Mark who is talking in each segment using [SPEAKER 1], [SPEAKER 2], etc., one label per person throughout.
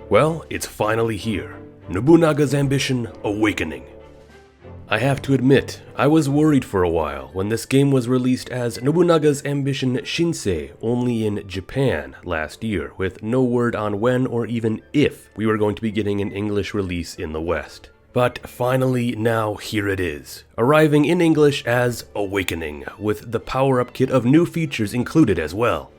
[SPEAKER 1] Well, it's finally here. Nobunaga's Ambition Awakening. I have to admit, I was worried for a while when this game was released as Nobunaga's Ambition Shinsei only in Japan last year, with no word on when or even if we were going to be getting an English release in the West. But finally, now here it is, arriving in English as Awakening, with the power-up kit of new features included as well.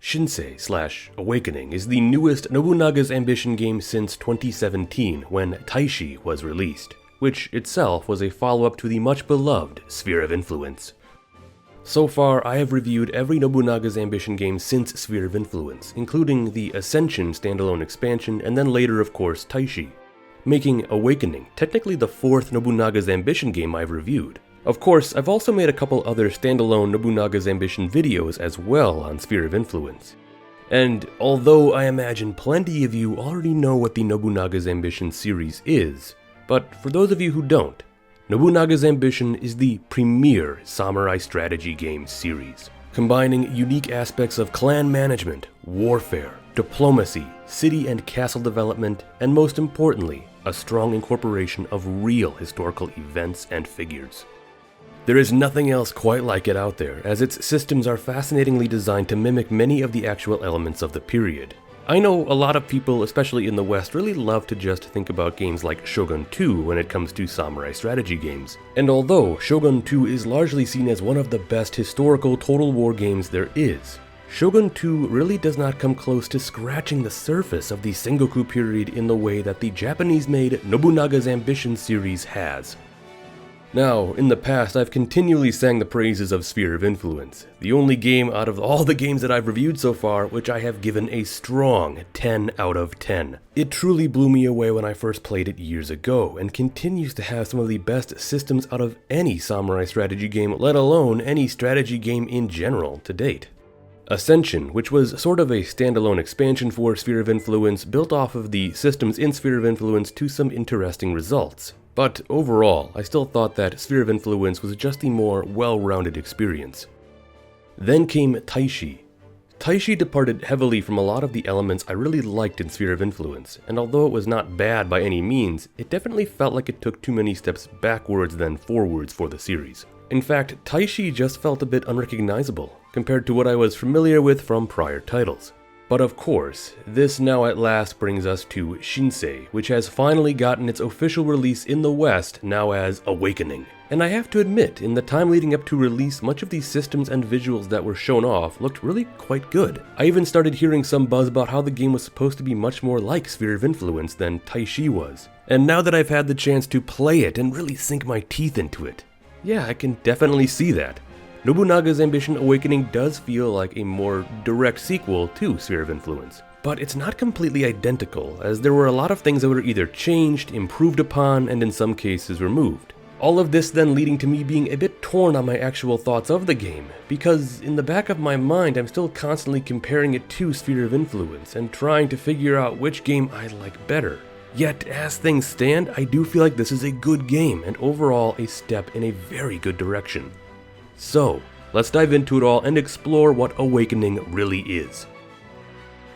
[SPEAKER 1] Shinsei/Awakening is the newest Nobunaga's Ambition game since 2017, when Taishi was released, which itself was a follow-up to the much-beloved Sphere of Influence. So far, I have reviewed every Nobunaga's Ambition game since Sphere of Influence, including the Ascension standalone expansion, and then later, of course, Taishi, making Awakening technically the fourth Nobunaga's Ambition game I've reviewed. Of course, I've also made a couple other standalone Nobunaga's Ambition videos as well on Sphere of Influence. And although I imagine plenty of you already know what the Nobunaga's Ambition series is, but for those of you who don't, Nobunaga's Ambition is the premier samurai strategy game series, combining unique aspects of clan management, warfare, diplomacy, city and castle development, and most importantly, a strong incorporation of real historical events and figures. There is nothing else quite like it out there, as its systems are fascinatingly designed to mimic many of the actual elements of the period. I know a lot of people, especially in the West, really love to just think about games like Shogun 2 when it comes to samurai strategy games. And although Shogun 2 is largely seen as one of the best historical Total War games there is, Shogun 2 really does not come close to scratching the surface of the Sengoku period in the way that the Japanese-made Nobunaga's Ambition series has. Now, in the past, I've continually sang the praises of Sphere of Influence, the only game out of all the games that I've reviewed so far which I have given a strong 10 out of 10. It truly blew me away when I first played it years ago, and continues to have some of the best systems out of any samurai strategy game, let alone any strategy game in general to date. Ascension, which was sort of a standalone expansion for Sphere of Influence, built off of the systems in Sphere of Influence to some interesting results. But overall, I still thought that Sphere of Influence was just a more well-rounded experience. Then came Taishi. Taishi departed heavily from a lot of the elements I really liked in Sphere of Influence, and although it was not bad by any means, it definitely felt like it took too many steps backwards than forwards for the series. In fact, Taishi just felt a bit unrecognizable, compared to what I was familiar with from prior titles. But of course, this now at last brings us to Shinsei, which has finally gotten its official release in the West now as Awakening. And I have to admit, in the time leading up to release, much of these systems and visuals that were shown off looked really quite good. I even started hearing some buzz about how the game was supposed to be much more like Sphere of Influence than Taishi was. And now that I've had the chance to play it and really sink my teeth into it, yeah, I can definitely see that. Nobunaga's Ambition Awakening does feel like a more direct sequel to Sphere of Influence, but it's not completely identical, as there were a lot of things that were either changed, improved upon, and in some cases removed. All of this then leading to me being a bit torn on my actual thoughts of the game, because in the back of my mind I'm still constantly comparing it to Sphere of Influence and trying to figure out which game I like better. Yet, as things stand, I do feel like this is a good game and overall a step in a very good direction. So, let's dive into it all and explore what Awakening really is.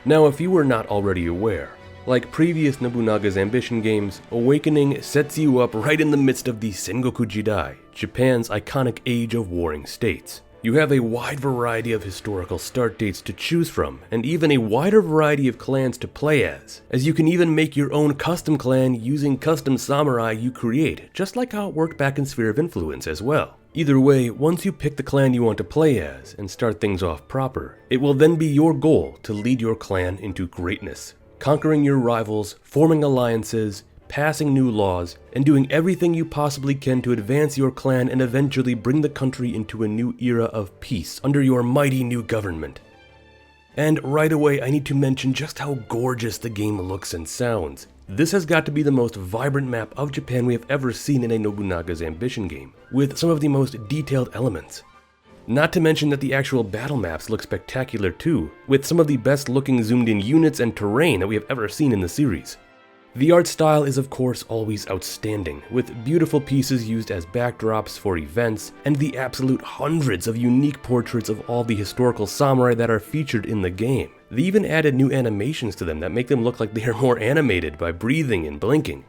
[SPEAKER 1] Now, if you were not already aware, like previous Nobunaga's Ambition games, Awakening sets you up right in the midst of the Sengoku Jidai, Japan's iconic age of warring states. You have a wide variety of historical start dates to choose from, and even a wider variety of clans to play as you can even make your own custom clan using custom samurai you create, just like how it worked back in Sphere of Influence as well. Either way, once you pick the clan you want to play as and start things off proper, it will then be your goal to lead your clan into greatness, conquering your rivals, forming alliances, passing new laws, and doing everything you possibly can to advance your clan and eventually bring the country into a new era of peace under your mighty new government. And right away, I need to mention just how gorgeous the game looks and sounds. This has got to be the most vibrant map of Japan we have ever seen in a Nobunaga's Ambition game, with some of the most detailed elements. Not to mention that the actual battle maps look spectacular too, with some of the best looking zoomed in units and terrain that we have ever seen in the series. The art style is of course always outstanding, with beautiful pieces used as backdrops for events, and the absolute hundreds of unique portraits of all the historical samurai that are featured in the game. They even added new animations to them that make them look like they are more animated by breathing and blinking.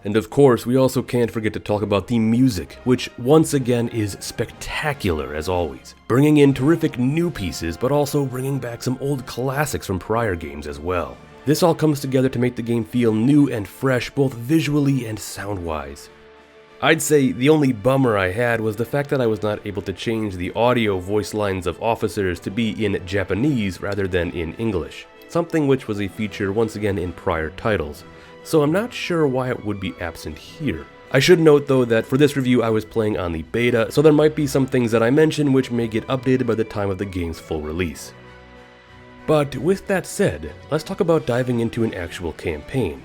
[SPEAKER 1] And of course, we also can't forget to talk about the music, which once again is spectacular as always, bringing in terrific new pieces, but also bringing back some old classics from prior games as well. This all comes together to make the game feel new and fresh, both visually and sound-wise. I'd say the only bummer I had was the fact that I was not able to change the audio voice lines of officers to be in Japanese rather than in English, something which was a feature once again in prior titles. So I'm not sure why it would be absent here. I should note though that for this review I was playing on the beta, so there might be some things that I mention which may get updated by the time of the game's full release. But with that said, let's talk about diving into an actual campaign.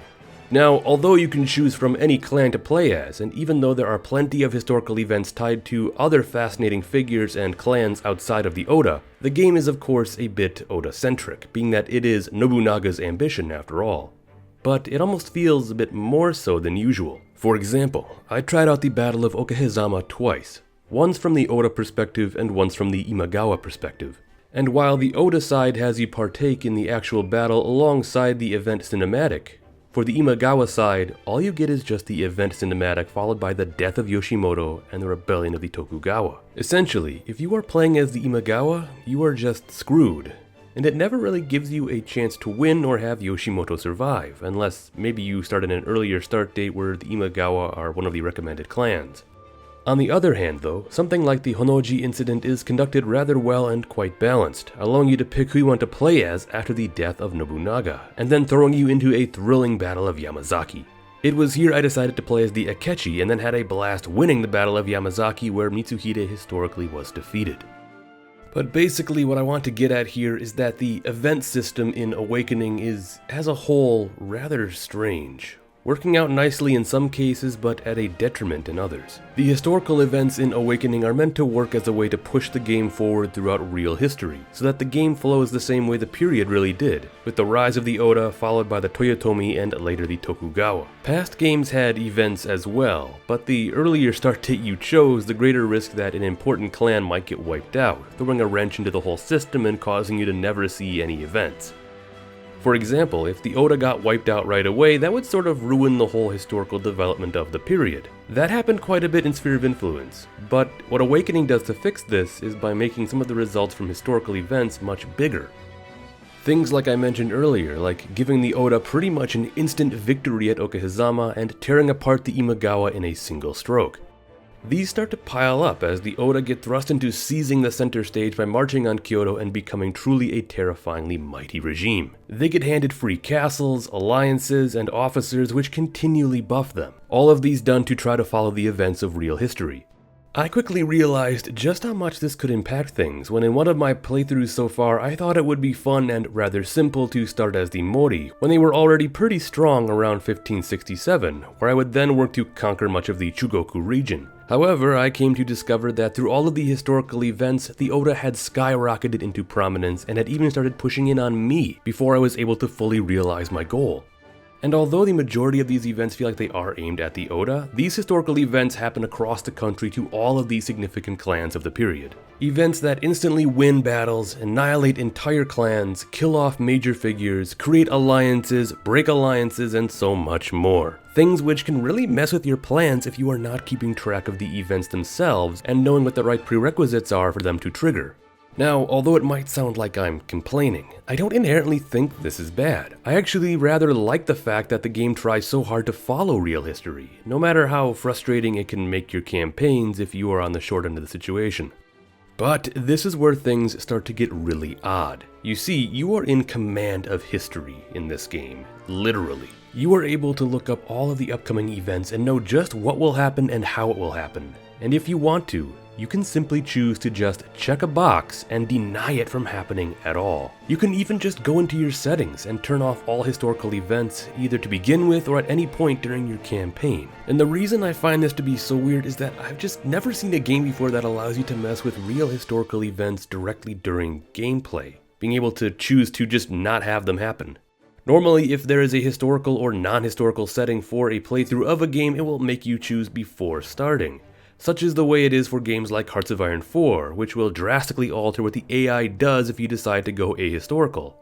[SPEAKER 1] Now, although you can choose from any clan to play as, and even though there are plenty of historical events tied to other fascinating figures and clans outside of the Oda, the game is of course a bit Oda-centric, being that it is Nobunaga's ambition after all. But it almost feels a bit more so than usual. For example, I tried out the Battle of Okehizama twice, once from the Oda perspective and once from the Imagawa perspective. And while the Oda side has you partake in the actual battle alongside the event cinematic, for the Imagawa side, all you get is just the event cinematic followed by the death of Yoshimoto and the rebellion of the Tokugawa. Essentially, if you are playing as the Imagawa, you are just screwed. And it never really gives you a chance to win or have Yoshimoto survive, unless maybe you start at an earlier start date where the Imagawa are one of the recommended clans. On the other hand though, something like the Honnoji incident is conducted rather well and quite balanced, allowing you to pick who you want to play as after the death of Nobunaga, and then throwing you into a thrilling battle of Yamazaki. It was here I decided to play as the Akechi and then had a blast winning the battle of Yamazaki where Mitsuhide historically was defeated. But basically what I want to get at here is that the event system in Awakening is, as a whole, rather strange. Working out nicely in some cases, but at a detriment in others. The historical events in Awakening are meant to work as a way to push the game forward throughout real history, so that the game flows the same way the period really did, with the rise of the Oda followed by the Toyotomi and later the Tokugawa. Past games had events as well, but the earlier start date you chose, the greater risk that an important clan might get wiped out, throwing a wrench into the whole system and causing you to never see any events. For example, if the Oda got wiped out right away, that would sort of ruin the whole historical development of the period. That happened quite a bit in Sphere of Influence, but what Awakening does to fix this is by making some of the results from historical events much bigger. Things like I mentioned earlier, like giving the Oda pretty much an instant victory at Okehizama and tearing apart the Imagawa in a single stroke. These start to pile up as the Oda get thrust into seizing the center stage by marching on Kyoto and becoming truly a terrifyingly mighty regime. They get handed free castles, alliances, and officers which continually buff them, all of these done to try to follow the events of real history. I quickly realized just how much this could impact things when in one of my playthroughs so far I thought it would be fun and rather simple to start as the Mori when they were already pretty strong around 1567, where I would then work to conquer much of the Chugoku region. However, I came to discover that through all of the historical events, the Oda had skyrocketed into prominence and had even started pushing in on me before I was able to fully realize my goal. And although the majority of these events feel like they are aimed at the Oda, these historical events happen across the country to all of the significant clans of the period. Events that instantly win battles, annihilate entire clans, kill off major figures, create alliances, break alliances, and so much more. Things which can really mess with your plans if you are not keeping track of the events themselves and knowing what the right prerequisites are for them to trigger. Now, although it might sound like I'm complaining, I don't inherently think this is bad. I actually rather like the fact that the game tries so hard to follow real history, no matter how frustrating it can make your campaigns if you are on the short end of the situation. But this is where things start to get really odd. You see, you are in command of history in this game, literally. You are able to look up all of the upcoming events and know just what will happen and how it will happen. And if you want to, you can simply choose to just check a box and deny it from happening at all. You can even just go into your settings and turn off all historical events, either to begin with or at any point during your campaign. And the reason I find this to be so weird is that I've just never seen a game before that allows you to mess with real historical events directly during gameplay, being able to choose to just not have them happen. Normally, if there is a historical or non-historical setting for a playthrough of a game, it will make you choose before starting. Such is the way it is for games like Hearts of Iron 4, which will drastically alter what the AI does if you decide to go ahistorical.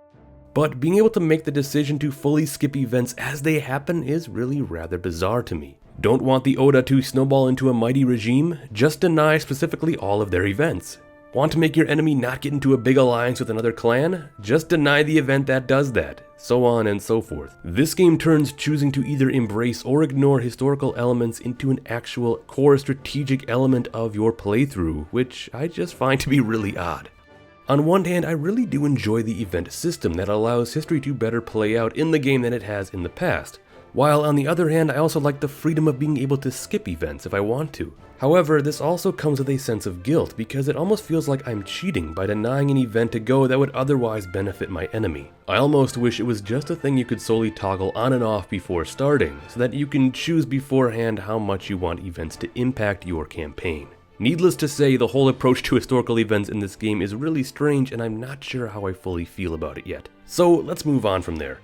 [SPEAKER 1] But being able to make the decision to fully skip events as they happen is really rather bizarre to me. Don't want the Oda to snowball into a mighty regime? Just deny specifically all of their events. Want to make your enemy not get into a big alliance with another clan? Just deny the event that does that. So on and so forth. This game turns choosing to either embrace or ignore historical elements into an actual core strategic element of your playthrough, which I just find to be really odd. On one hand, I really do enjoy the event system that allows history to better play out in the game than it has in the past, while on the other hand, I also like the freedom of being able to skip events if I want to. However, this also comes with a sense of guilt because it almost feels like I'm cheating by denying an event to go that would otherwise benefit my enemy. I almost wish it was just a thing you could solely toggle on and off before starting, so that you can choose beforehand how much you want events to impact your campaign. Needless to say, the whole approach to historical events in this game is really strange, and I'm not sure how I fully feel about it yet. So let's move on from there.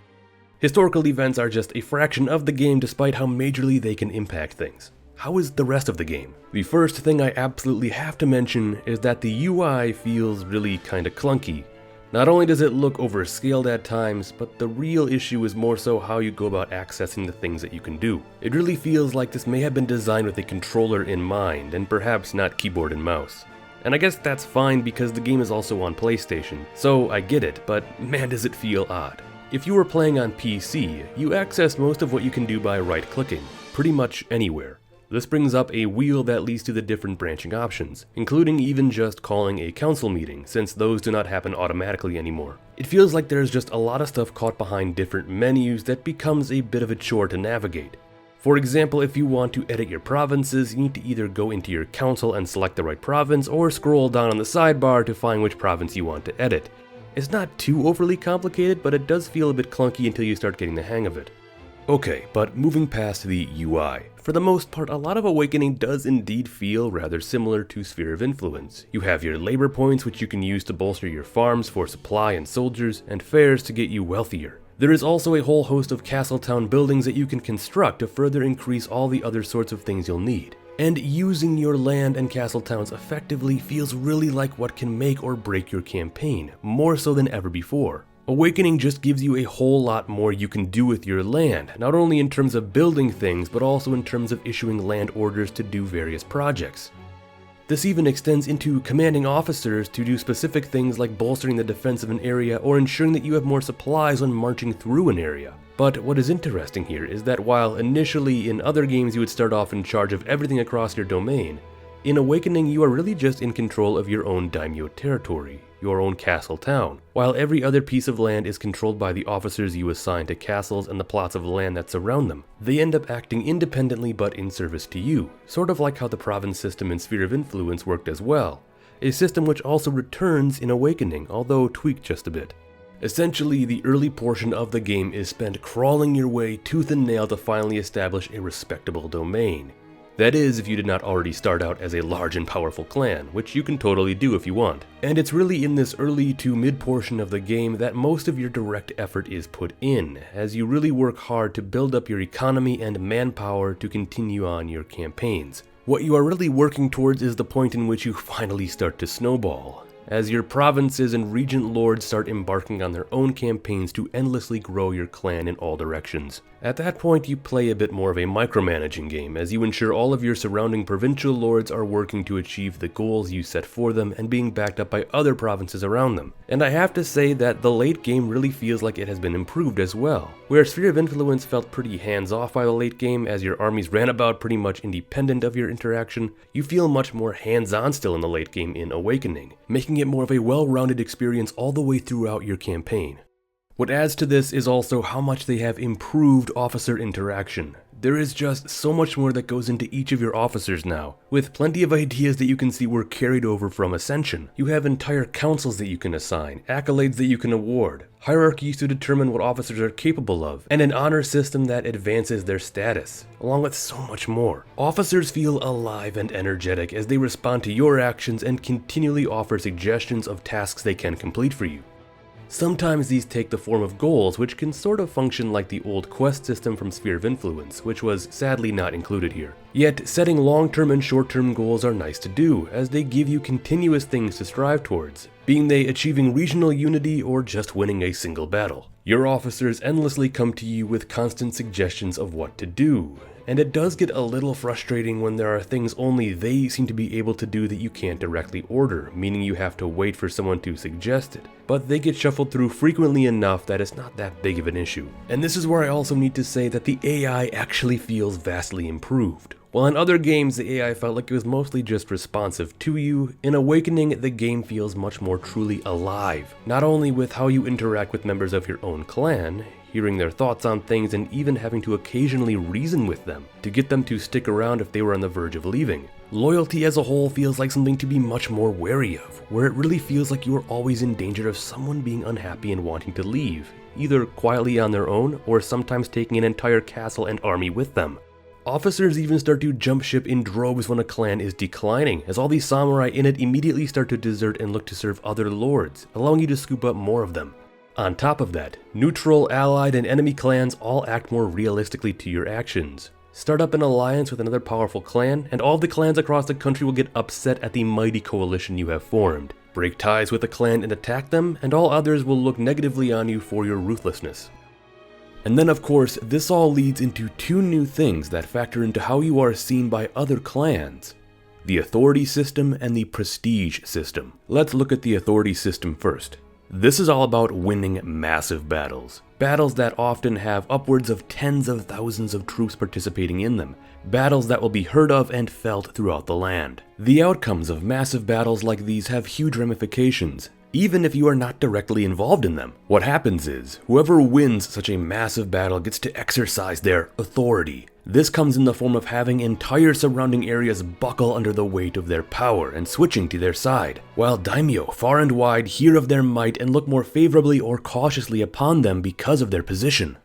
[SPEAKER 1] Historical events are just a fraction of the game despite how majorly they can impact things. How is the rest of the game? The first thing I absolutely have to mention is that the UI feels really kinda clunky. Not only does it look overscaled at times, but the real issue is more so how you go about accessing the things that you can do. It really feels like this may have been designed with a controller in mind, and perhaps not keyboard and mouse. And I guess that's fine because the game is also on PlayStation, so I get it, but man does it feel odd. If you were playing on PC, you access most of what you can do by right-clicking, pretty much anywhere. This brings up a wheel that leads to the different branching options, including even just calling a council meeting, since those do not happen automatically anymore. It feels like there's just a lot of stuff caught behind different menus that becomes a bit of a chore to navigate. For example, if you want to edit your provinces, you need to either go into your council and select the right province, or scroll down on the sidebar to find which province you want to edit. It's not too overly complicated, but it does feel a bit clunky until you start getting the hang of it. Okay, but moving past the UI. For the most part, a lot of Awakening does indeed feel rather similar to Sphere of Influence. You have your labor points, which you can use to bolster your farms for supply and soldiers, and fairs to get you wealthier. There is also a whole host of castle-town buildings that you can construct to further increase all the other sorts of things you'll need. And using your land and castle towns effectively feels really like what can make or break your campaign, more so than ever before. Awakening just gives you a whole lot more you can do with your land, not only in terms of building things, but also in terms of issuing land orders to do various projects. This even extends into commanding officers to do specific things like bolstering the defense of an area or ensuring that you have more supplies when marching through an area. But what is interesting here is that while initially in other games you would start off in charge of everything across your domain, in Awakening you are really just in control of your own daimyo territory, your own castle town, while every other piece of land is controlled by the officers you assign to castles and the plots of land that surround them. They end up acting independently but in service to you, sort of like how the province system in Sphere of Influence worked as well, a system which also returns in Awakening, although tweaked just a bit. Essentially, the early portion of the game is spent crawling your way tooth and nail to finally establish a respectable domain. That is, if you did not already start out as a large and powerful clan, which you can totally do if you want. And it's really in this early to mid portion of the game that most of your direct effort is put in, as you really work hard to build up your economy and manpower to continue on your campaigns. What you are really working towards is the point in which you finally start to snowball, as your provinces and regent lords start embarking on their own campaigns to endlessly grow your clan in all directions. At that point, you play a bit more of a micromanaging game, as you ensure all of your surrounding provincial lords are working to achieve the goals you set for them and being backed up by other provinces around them. And I have to say that the late game really feels like it has been improved as well. Where Sphere of Influence felt pretty hands-off by the late game, as your armies ran about pretty much independent of your interaction, you feel much more hands-on still in the late game in Awakening, making it more of a well-rounded experience all the way throughout your campaign. What adds to this is also how much they have improved officer interaction. There is just so much more that goes into each of your officers now, with plenty of ideas that you can see were carried over from Ascension. You have entire councils that you can assign, accolades that you can award, hierarchies to determine what officers are capable of, and an honor system that advances their status, along with so much more. Officers feel alive and energetic as they respond to your actions and continually offer suggestions of tasks they can complete for you. Sometimes these take the form of goals, which can sort of function like the old quest system from Sphere of Influence, which was sadly not included here. Yet, setting long-term and short-term goals are nice to do, as they give you continuous things to strive towards, being they achieving regional unity or just winning a single battle. Your officers endlessly come to you with constant suggestions of what to do, and it does get a little frustrating when there are things only they seem to be able to do that you can't directly order, meaning you have to wait for someone to suggest it. But they get shuffled through frequently enough that it's not that big of an issue. And this is where I also need to say that the AI actually feels vastly improved. While in other games the AI felt like it was mostly just responsive to you, in Awakening the game feels much more truly alive, not only with how you interact with members of your own clan, hearing their thoughts on things and even having to occasionally reason with them to get them to stick around if they were on the verge of leaving. Loyalty as a whole feels like something to be much more wary of, where it really feels like you are always in danger of someone being unhappy and wanting to leave, either quietly on their own or sometimes taking an entire castle and army with them. Officers even start to jump ship in droves when a clan is declining, as all these samurai in it immediately start to desert and look to serve other lords, allowing you to scoop up more of them. On top of that, neutral, allied, and enemy clans all act more realistically to your actions. Start up an alliance with another powerful clan, and all of the clans across the country will get upset at the mighty coalition you have formed. Break ties with a clan and attack them, and all others will look negatively on you for your ruthlessness. And then of course, this all leads into two new things that factor into how you are seen by other clans: the authority system and the prestige system. Let's look at the authority system first. This is all about winning massive battles. Battles that often have upwards of tens of thousands of troops participating in them. Battles that will be heard of and felt throughout the land. The outcomes of massive battles like these have huge ramifications, even if you are not directly involved in them. What happens is, whoever wins such a massive battle gets to exercise their authority. This comes in the form of having entire surrounding areas buckle under the weight of their power and switching to their side, while daimyo far and wide hear of their might and look more favorably or cautiously upon them because of their position.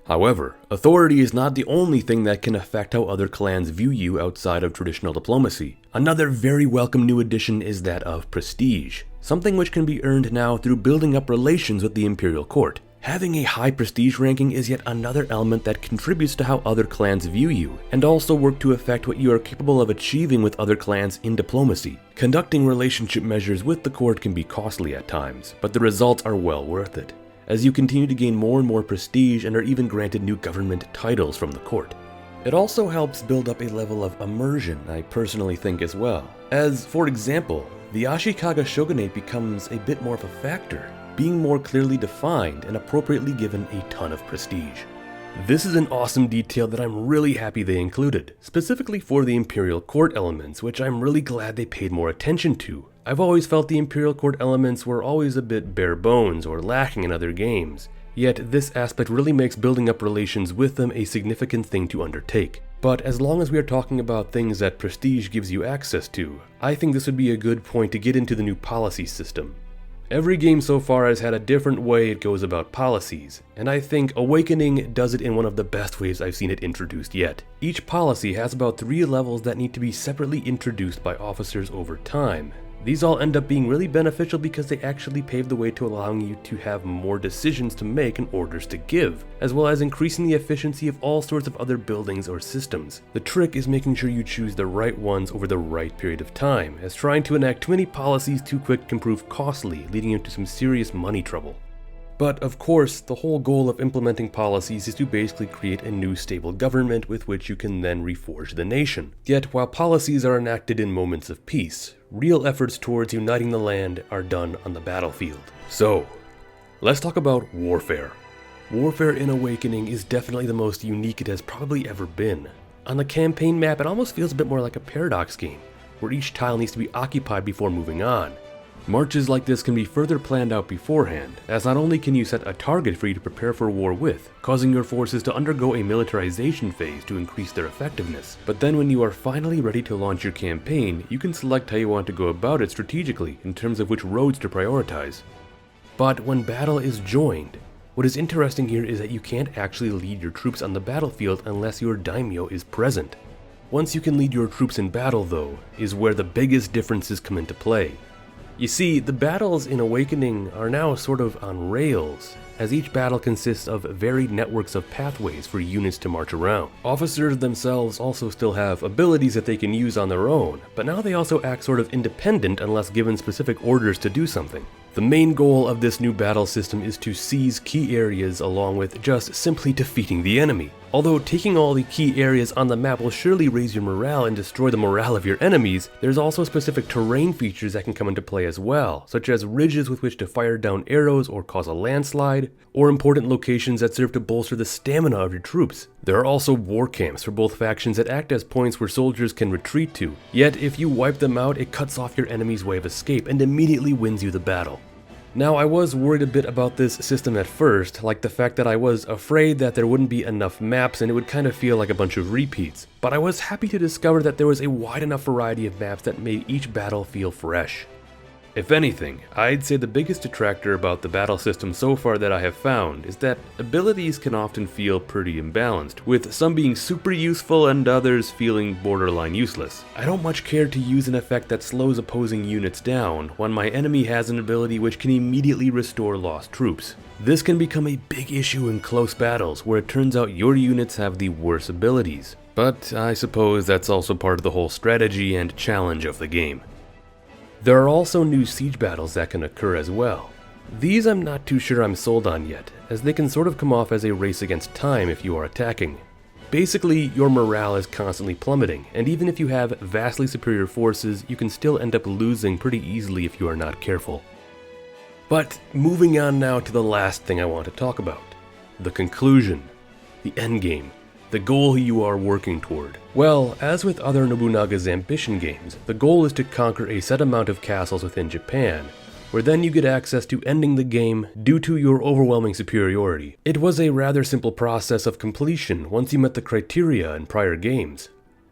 [SPEAKER 1] However, authority is not the only thing that can affect how other clans view you outside of traditional diplomacy. Another very welcome new addition is that of prestige, something which can be earned now through building up relations with the imperial court. Having a high prestige ranking is yet another element that contributes to how other clans view you, and also work to affect what you are capable of achieving with other clans in diplomacy. Conducting relationship measures with the court can be costly at times, but the results are well worth it, as you continue to gain more and more prestige and are even granted new government titles from the court. It also helps build up a level of immersion, I personally think, as well. As, for example, the Ashikaga shogunate becomes a bit more of a factor, being more clearly defined and appropriately given a ton of prestige. This is an awesome detail that I'm really happy they included, specifically for the Imperial Court elements, which I'm really glad they paid more attention to. I've always felt the Imperial Court elements were always a bit bare bones or lacking in other games, yet this aspect really makes building up relations with them a significant thing to undertake. But as long as we are talking about things that prestige gives you access to, I think this would be a good point to get into the new policy system. Every game so far has had a different way it goes about policies, and I think Awakening does it in one of the best ways I've seen it introduced yet. Each policy has about 3 levels that need to be separately introduced by officers over time. These all end up being really beneficial because they actually pave the way to allowing you to have more decisions to make and orders to give, as well as increasing the efficiency of all sorts of other buildings or systems. The trick is making sure you choose the right ones over the right period of time, as trying to enact too many policies too quick can prove costly, leading into some serious money trouble. But of course, the whole goal of implementing policies is to basically create a new stable government with which you can then reforge the nation. Yet while policies are enacted in moments of peace, real efforts towards uniting the land are done on the battlefield. So, let's talk about warfare. Warfare in Awakening is definitely the most unique it has probably ever been. On the campaign map, it almost feels a bit more like a paradox game, where each tile needs to be occupied before moving on. Marches like this can be further planned out beforehand, as not only can you set a target for you to prepare for war with, causing your forces to undergo a militarization phase to increase their effectiveness, but then when you are finally ready to launch your campaign, you can select how you want to go about it strategically in terms of which roads to prioritize. But when battle is joined, what is interesting here is that you can't actually lead your troops on the battlefield unless your daimyo is present. Once you can lead your troops in battle though, is where the biggest differences come into play. You see, the battles in Awakening are now sort of on rails, as each battle consists of varied networks of pathways for units to march around. Officers themselves also still have abilities that they can use on their own, but now they also act sort of independent unless given specific orders to do something. The main goal of this new battle system is to seize key areas along with just simply defeating the enemy. Although taking all the key areas on the map will surely raise your morale and destroy the morale of your enemies, there's also specific terrain features that can come into play as well, such as ridges with which to fire down arrows or cause a landslide, or important locations that serve to bolster the stamina of your troops. There are also war camps for both factions that act as points where soldiers can retreat to, yet if you wipe them out, it cuts off your enemy's way of escape and immediately wins you the battle. Now, I was worried a bit about this system at first, like the fact that I was afraid that there wouldn't be enough maps and it would kind of feel like a bunch of repeats, but I was happy to discover that there was a wide enough variety of maps that made each battle feel fresh. If anything, I'd say the biggest detractor about the battle system so far that I have found is that abilities can often feel pretty imbalanced, with some being super useful and others feeling borderline useless. I don't much care to use an effect that slows opposing units down when my enemy has an ability which can immediately restore lost troops. This can become a big issue in close battles where it turns out your units have the worst abilities, but I suppose that's also part of the whole strategy and challenge of the game. There are also new siege battles that can occur as well. These I'm not too sure I'm sold on yet, as they can sort of come off as a race against time if you are attacking. Basically, your morale is constantly plummeting, and even if you have vastly superior forces, you can still end up losing pretty easily if you are not careful. But moving on now to the last thing I want to talk about, the conclusion, the endgame. The goal you are working toward. Well, as with other Nobunaga's Ambition games, the goal is to conquer a set amount of castles within Japan, where then you get access to ending the game due to your overwhelming superiority. It was a rather simple process of completion once you met the criteria in prior games.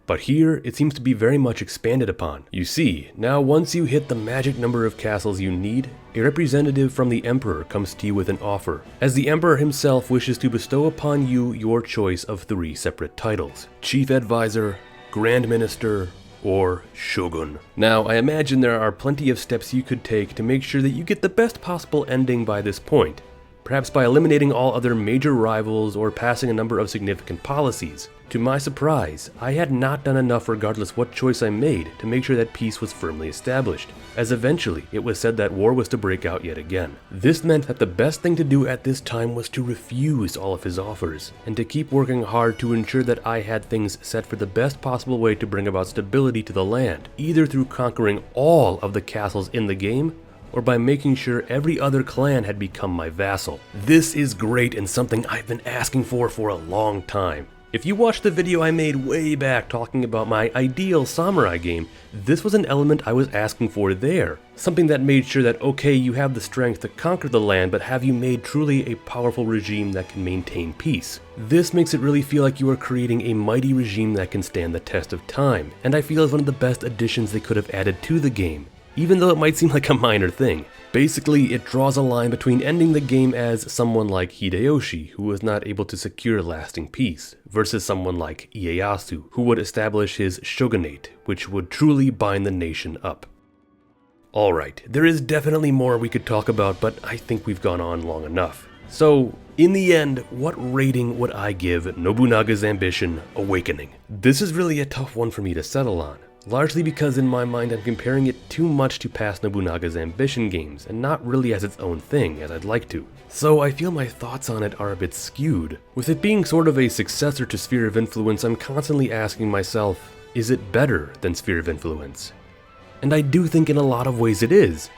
[SPEAKER 1] But here, it seems to be very much expanded upon. You see, now once you hit the magic number of castles you need, a representative from the Emperor comes to you with an offer, as the Emperor himself wishes to bestow upon you your choice of 3 separate titles: Chief Advisor, Grand Minister, or Shogun. Now, I imagine there are plenty of steps you could take to make sure that you get the best possible ending by this point, perhaps by eliminating all other major rivals or passing a number of significant policies. To my surprise, I had not done enough regardless what choice I made to make sure that peace was firmly established, as eventually it was said that war was to break out yet again. This meant that the best thing to do at this time was to refuse all of his offers, and to keep working hard to ensure that I had things set for the best possible way to bring about stability to the land, either through conquering all of the castles in the game, or by making sure every other clan had become my vassal. This is great and something I've been asking for a long time. If you watched the video I made way back talking about my ideal samurai game, this was an element I was asking for there. Something that made sure that, okay, you have the strength to conquer the land, but have you made truly a powerful regime that can maintain peace? This makes it really feel like you are creating a mighty regime that can stand the test of time, and I feel is one of the best additions they could have added to the game, even though it might seem like a minor thing. Basically, it draws a line between ending the game as someone like Hideyoshi, who was not able to secure lasting peace, versus someone like Ieyasu, who would establish his shogunate, which would truly bind the nation up. Alright, there is definitely more we could talk about, but I think we've gone on long enough. So, in the end, what rating would I give Nobunaga's Ambition Awakening? This is really a tough one for me to settle on. Largely because in my mind I'm comparing it too much to past Nobunaga's Ambition games, and not really as its own thing, as I'd like to. So I feel my thoughts on it are a bit skewed. With it being sort of a successor to Sphere of Influence, I'm constantly asking myself, is it better than Sphere of Influence? And I do think in a lot of ways it is,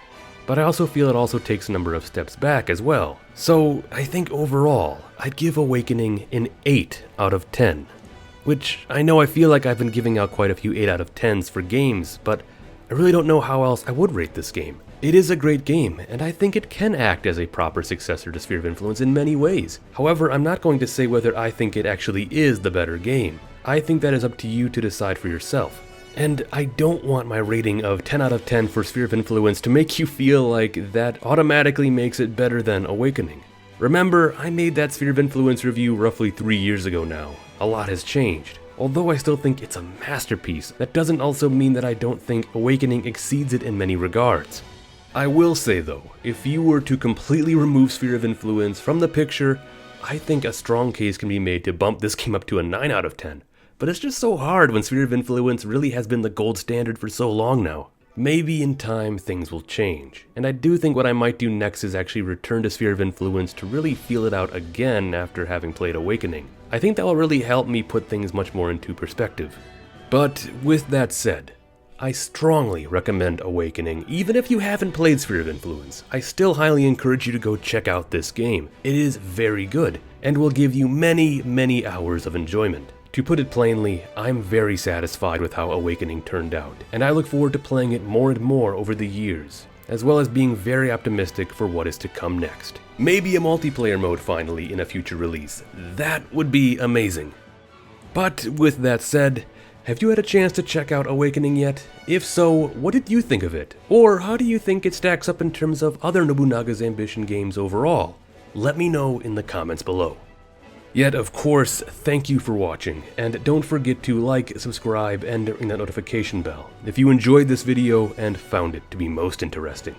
[SPEAKER 1] but I also feel it also takes a number of steps back as well. So I think overall, I'd give Awakening an 8 out of 10. Which, I know I feel like I've been giving out quite a few 8 out of 10s for games, but I really don't know how else I would rate this game. It is a great game, and I think it can act as a proper successor to Sphere of Influence in many ways. However, I'm not going to say whether I think it actually is the better game. I think that is up to you to decide for yourself. And I don't want my rating of 10 out of 10 for Sphere of Influence to make you feel like that automatically makes it better than Awakening. Remember, I made that Sphere of Influence review roughly 3 years ago now. A lot has changed. Although I still think it's a masterpiece, that doesn't also mean that I don't think Awakening exceeds it in many regards. I will say though, if you were to completely remove Sphere of Influence from the picture, I think a strong case can be made to bump this game up to a 9 out of 10. But it's just so hard when Sphere of Influence really has been the gold standard for so long now. Maybe in time things will change, and I do think what I might do next is actually return to Sphere of Influence to really feel it out again after having played Awakening. I think that will really help me put things much more into perspective. But with that said, I strongly recommend Awakening. Even if you haven't played Sphere of Influence, I still highly encourage you to go check out this game. It is very good, and will give you many hours of enjoyment. To put it plainly, I'm very satisfied with how Awakening turned out, and I look forward to playing it more and more over the years, as well as being very optimistic for what is to come next. Maybe a multiplayer mode finally in a future release. That would be amazing. But with that said, have you had a chance to check out Awakening yet? If so, what did you think of it? Or how do you think it stacks up in terms of other Nobunaga's Ambition games overall? Let me know in the comments below. Yet, of course, thank you for watching, and don't forget to like, subscribe, and ring that notification bell if you enjoyed this video and found it to be most interesting.